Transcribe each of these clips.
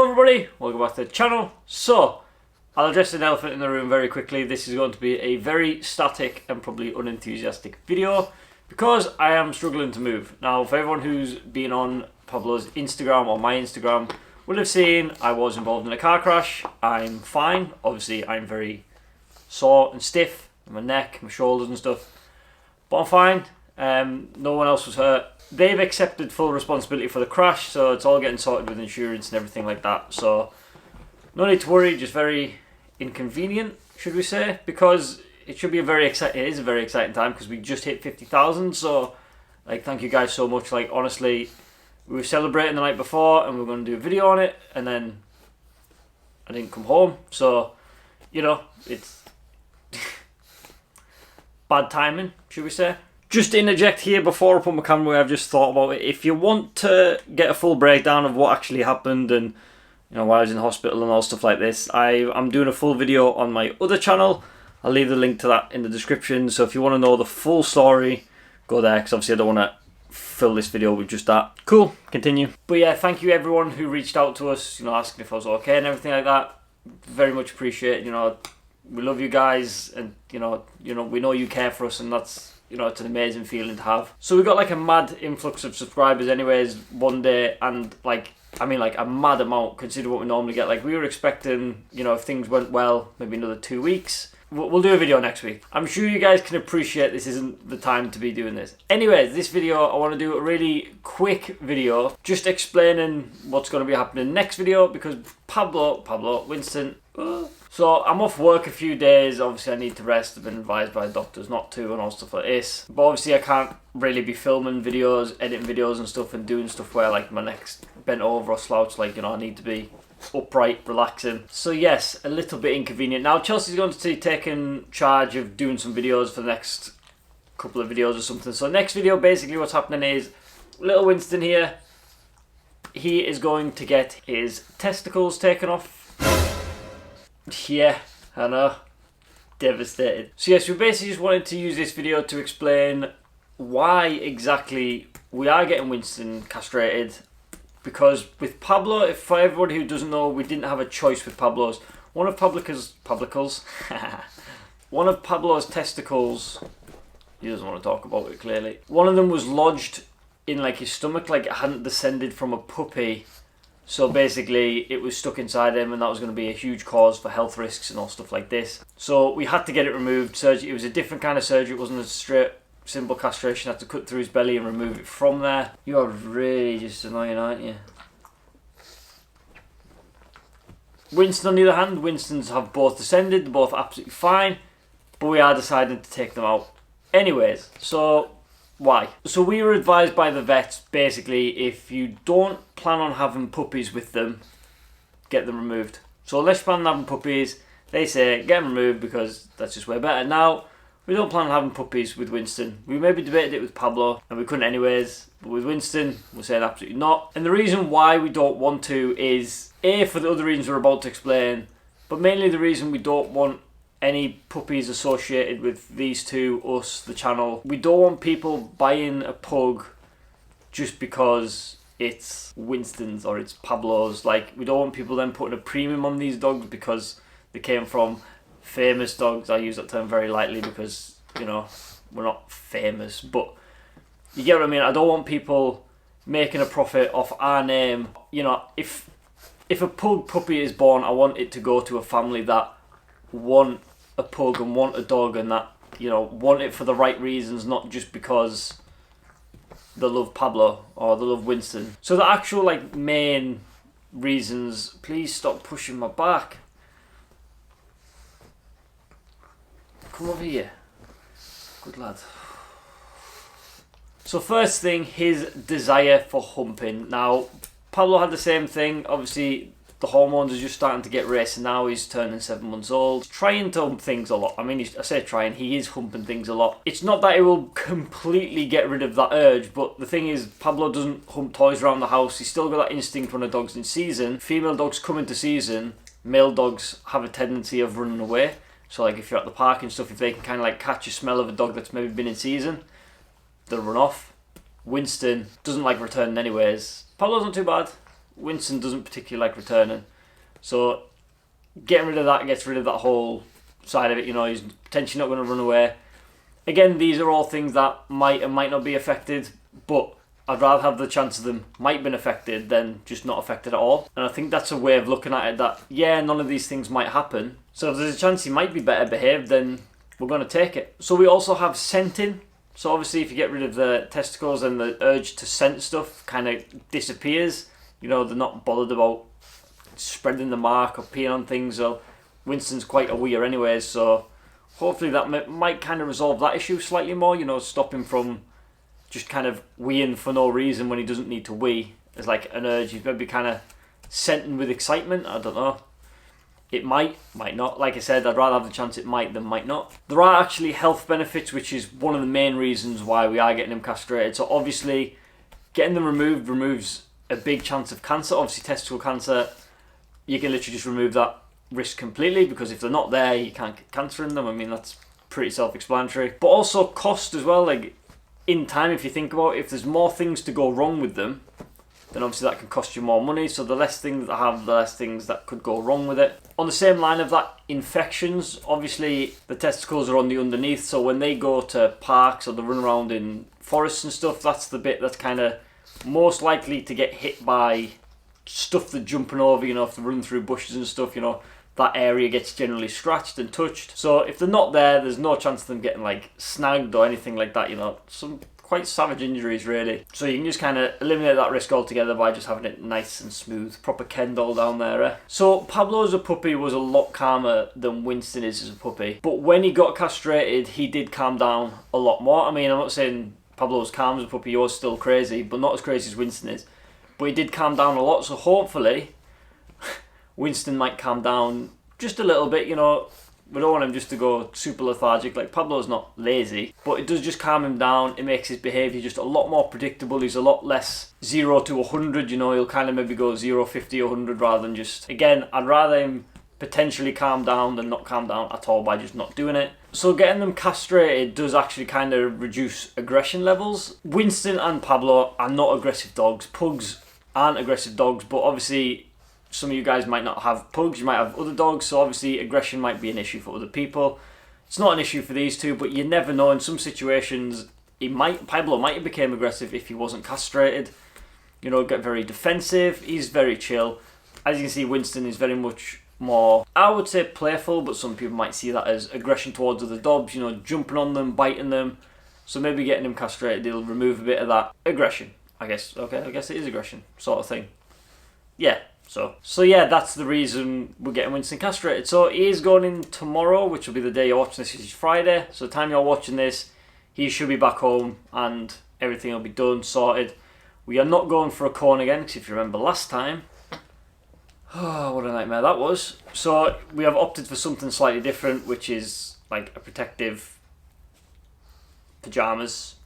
Hello everybody, welcome back to the channel. So, I'll address an elephant in the room very quickly. This is going to be a very static and probably unenthusiastic video because I am struggling to move. Now, for everyone who's been on Pablo's Instagram or my Instagram will have seen I was involved in a car crash. I'm fine. Obviously, I'm very sore and stiff in my neck, my shoulders and stuff, but I'm fine. No one else was hurt. They've accepted full responsibility for the crash, so it's all getting sorted with insurance and everything like that. So no need to worry, just very inconvenient, should we say, because it should be a very exciting. It is a very exciting time because we just hit 50,000. So, like, thank you guys so much. Like, honestly, we were celebrating the night before and we were going to do a video on it, and then I didn't come home. So, you know, it's bad timing, should we say. Just to interject here before I put my camera away, I've just thought about it. If you want to get a full breakdown of what actually happened and, you know, why I was in hospital and all stuff like this, I'm doing a full video on my other channel. I'll leave the link to that in the description. So if you want to know the full story, go there, because obviously I don't want to fill this video with just that. Cool, continue. But yeah, thank you everyone who reached out to us, you know, asking if I was okay and everything like that. Very much appreciate it. You know, we love you guys, and you know, we know you care for us, and that's, you know, it's an amazing feeling to have. So we got like a mad influx of subscribers anyways one day, and like, I mean, like a mad amount considering what we normally get. Like, we were expecting, you know, if things went well, maybe another 2 weeks. We'll do a video next week. I'm sure you guys can appreciate this isn't the time to be doing this. Anyways, this video, I want to do a really quick video just explaining what's going to be happening next video, because Pablo, Winston, so I'm off work a few days. Obviously I need to rest. I've been advised by doctors not to and all stuff like this. But obviously I can't really be filming videos, editing videos and stuff, and doing stuff where like my neck's bent over or slouched. Like, you know, I need to be upright, relaxing. So yes, a little bit inconvenient. Now Chelsea's going to be taking charge of doing some videos for the next couple of videos or something. So next video, basically what's happening is little Winston here, he is going to get his testicles taken off. Yeah, I know. Devastated. So yes, we basically just wanted to use this video to explain why exactly we are getting Winston castrated. Because with Pablo, for everybody who doesn't know, we didn't have a choice with Pablo's. One of Pablo's testicles, he doesn't want to talk about it clearly. One of them was lodged in like his stomach, like it hadn't descended from a puppy. So basically it was stuck inside him, and that was going to be a huge cause for health risks and all stuff like this. So we had to get it removed. Surgery, it was a different kind of surgery. It wasn't a straight, simple castration. I had to cut through his belly and remove it from there. You are really just annoying, aren't you? Winston, on the other hand, Winstons have both descended. They're both absolutely fine. But we are deciding to take them out anyways. So why? So we were advised by the vets, basically, if you don't plan on having puppies with them, get them removed. So unless you plan on having puppies, they say get them removed because that's just way better. Now, we don't plan on having puppies with Winston. We maybe debated it with Pablo, and we couldn't anyways. But with Winston, we're saying absolutely not. And the reason why we don't want to is, A, for the other reasons we're about to explain, but mainly the reason we don't want any puppies associated with these two, us, the channel. We don't want people buying a pug just because it's Winston's or it's Pablo's. Like, we don't want people then putting a premium on these dogs because they came from famous dogs. I use that term very lightly because, you know, we're not famous, but you get what I mean. I don't want people making a profit off our name. You know, if a pug puppy is born, I want it to go to a family that want a pug and want a dog, and that, you know, want it for the right reasons, not just because they love Pablo or they love Winston. So the actual like main reasons, please stop pushing my back. Come over here. Good lad. So first thing, his desire for humping. Now, Pablo had the same thing. Obviously, the hormones are just starting to get racing now. He's turning 7 months old. He's trying to hump things a lot. I mean, I say trying, he is humping things a lot. It's not that he will completely get rid of that urge, but the thing is, Pablo doesn't hump toys around the house. He's still got that instinct when a dog's in season. Female dogs come into season. Male dogs have a tendency of running away. So like if you're at the park and stuff, if they can kind of like catch a smell of a dog that's maybe been in season, they'll run off. Winston doesn't like returning anyways. Pablo's not too bad. Winston doesn't particularly like returning. So getting rid of that gets rid of that whole side of it. You know, he's potentially not going to run away. Again, these are all things that might and might not be affected, but I'd rather have the chance of them might have been affected than just not affected at all. And I think that's a way of looking at it, that, yeah, none of these things might happen. So if there's a chance he might be better behaved, then we're going to take it. So we also have scenting. So obviously if you get rid of the testicles, then the urge to scent stuff kind of disappears. You know, they're not bothered about spreading the mark or peeing on things. So Winston's quite a weir anyways, so hopefully that might kind of resolve that issue slightly more, you know, stop him from just kind of weeing for no reason when he doesn't need to wee. It's like an urge, he's maybe kind of scenting with excitement, I don't know. It might not. Like I said, I'd rather have the chance it might than might not. There are actually health benefits, which is one of the main reasons why we are getting him castrated. So obviously, getting them removed removes a big chance of cancer. Obviously, testicle cancer, you can literally just remove that risk completely, because if they're not there, you can't get cancer in them. I mean, that's pretty self-explanatory. But also cost as well, like in time, if you think about it, if there's more things to go wrong with them, then obviously that can cost you more money. So the less things that have, the less things that could go wrong with it. On the same line of that, infections, obviously the testicles are on the underneath, so when they go to parks or they run around in forests and stuff, that's the bit that's kind of most likely to get hit by stuff they're jumping over. You know, if they're running through bushes and stuff, you know, that area gets generally scratched and touched. So if they're not there, there's no chance of them getting like snagged or anything like that, you know. Some quite savage injuries really. So you can just kind of eliminate that risk altogether by just having it nice and smooth, proper Ken doll down there. So Pablo as a puppy was a lot calmer than Winston is as a puppy. But when he got castrated, he did calm down a lot more. I mean, I'm not saying Pablo was calm as a puppy, he was still crazy, but not as crazy as Winston is. But he did calm down a lot, so hopefully Winston might calm down just a little bit, you know. We don't want him just to go super lethargic. Like, Pablo's not lazy, but it does just calm him down. It makes his behaviour just a lot more predictable. He's a lot less 0 to 100, you know. He'll kind of maybe go 0, 50, 100 rather than just... Again, I'd rather him potentially calm down than not calm down at all by just not doing it. So getting them castrated does actually kind of reduce aggression levels. Winston and Pablo are not aggressive dogs. Pugs aren't aggressive dogs, but obviously some of you guys might not have pugs, you might have other dogs, so obviously aggression might be an issue for other people. It's not an issue for these two, but you never know. In some situations, Pablo might have become aggressive if he wasn't castrated. You know, get very defensive. He's very chill. As you can see, Winston is very much more, I would say, playful, but some people might see that as aggression towards other dogs, you know, jumping on them, biting them. So maybe getting him castrated, it'll remove a bit of that aggression, I guess. Okay, I guess it is aggression, sort of thing. Yeah. So yeah, that's the reason we're getting Winston castrated. So he is going in tomorrow, which will be the day you're watching this, is Friday. So the time you're watching this, he should be back home and everything will be done, sorted. We are not going for a corn again, because if you remember last time, oh, what a nightmare that was. So we have opted for something slightly different, which is like a protective pyjamas.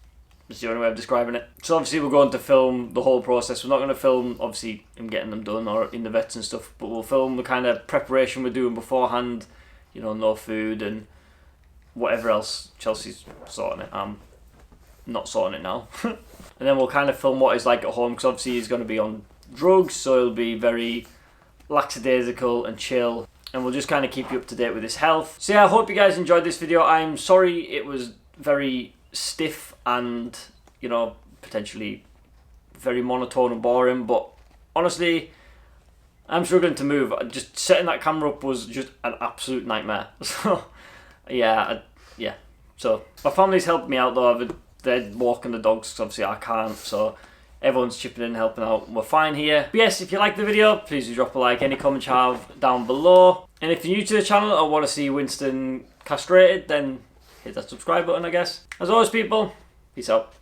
That's the only way of describing it. So obviously we're going to film the whole process. We're not going to film obviously him getting them done or in the vets and stuff, but we'll film the kind of preparation we're doing beforehand. You know, no food and whatever else. Chelsea's sorting it. I'm not sorting it now. And then we'll kind of film what he's like at home, because obviously he's going to be on drugs, so he'll be very lackadaisical and chill. And we'll just kind of keep you up to date with his health. So yeah, I hope you guys enjoyed this video. I'm sorry it was very stiff and, you know, potentially very monotone and boring, but honestly, I'm struggling to move. Just setting that camera up was just an absolute nightmare. So yeah. So my family's helped me out though. They're walking the dogs, because obviously I can't, so everyone's chipping in and helping out. We're fine here. But yes, if you like the video, please do drop a like. Any comments you have down below. And if you're new to the channel or want to see Winston castrated, then hit that subscribe button, I guess. As always, people, peace out.